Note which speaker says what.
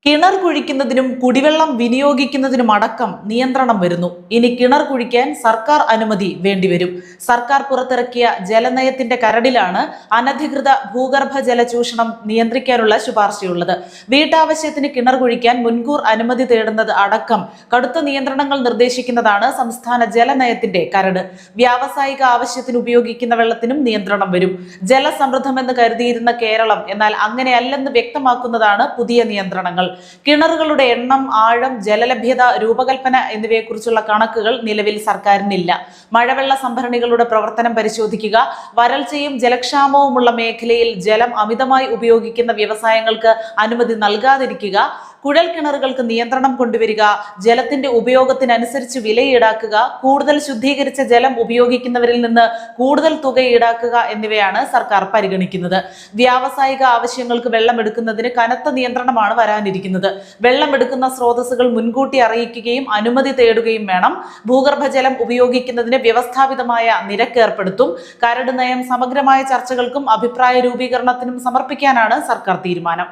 Speaker 1: കിണർ കുഴിക്കുന്നതിനും കുടിവെള്ളം വിനിയോഗിക്കുന്നതിനുമടക്കം നിയന്ത്രണം വരുന്നു. ഇനി കിണർ കുഴിക്കാൻ സർക്കാർ അനുമതി വേണ്ടിവരും. സർക്കാർ പുറത്തിറക്കിയ ജലനയത്തിന്റെ കരടിലാണ് അനധികൃത ഭൂഗർഭ ജല ചൂഷണം നിയന്ത്രിക്കാനുള്ള ശുപാർശയുള്ളത്. വീട്ടാവശ്യത്തിന് കിണർ കുഴിക്കാൻ മുൻകൂർ അനുമതി തേടുന്നത് അടക്കം കടുത്ത നിയന്ത്രണങ്ങൾ നിർദ്ദേശിക്കുന്നതാണ് സംസ്ഥാന ജലനയത്തിന്റെ കരട്. വ്യാവസായിക ആവശ്യത്തിന് ഉപയോഗിക്കുന്ന വെള്ളത്തിനും നിയന്ത്രണം വരും. ജലസമൃദ്ധമെന്ന് കരുതിയിരുന്ന കേരളം എന്നാൽ അങ്ങനെയല്ലെന്ന് വ്യക്തമാക്കുന്നതാണ് പുതിയ നിയന്ത്രണങ്ങൾ. കിണറുകളുടെ എണ്ണം, ആഴം, ജലലഭ്യത, രൂപകൽപ്പന എന്നിവയെക്കുറിച്ചുള്ള കണക്കുകൾ നിലവിൽ സർക്കാരിനില്ല. മഴവെള്ള സംഭരണികളുടെ പ്രവർത്തനം പരിശോധിക്കുക, വരൾച്ചയും ജലക്ഷാമവുമുള്ള മേഖലയിൽ ജലം അമിതമായി ഉപയോഗിക്കുന്ന വ്യവസായങ്ങൾക്ക് അനുമതി നൽകാതിരിക്കുക, കുഴൽ കിണറുകൾക്ക് നിയന്ത്രണം കൊണ്ടുവരിക, ജലത്തിന്റെ ഉപയോഗത്തിനനുസരിച്ച് വില ഈടാക്കുക, കൂടുതൽ ശുദ്ധീകരിച്ച ജലം ഉപയോഗിക്കുന്നവരിൽ നിന്ന് കൂടുതൽ തുക ഈടാക്കുക എന്നിവയാണ് സർക്കാർ പരിഗണിക്കുന്നത്. വ്യാവസായിക ആവശ്യങ്ങൾക്ക് വെള്ളമെടുക്കുന്നതിന് കനത്ത നിയന്ത്രണമാണ് വരാനിരിക്കുന്നത്. വെള്ളമെടുക്കുന്ന സ്രോതസ്സുകൾ മുൻകൂട്ടി അറിയിക്കുകയും അനുമതി തേടുകയും വേണം. ഭൂഗർഭജലം ഉപയോഗിക്കുന്നതിന് വ്യവസ്ഥാപിതമായ നിരക്ക് ഏർപ്പെടുത്തും. കരട് നയം സമഗ്രമായ ചർച്ചകൾക്കും അഭിപ്രായ രൂപീകരണത്തിനും സമർപ്പിക്കാനാണ് സർക്കാർ തീരുമാനം.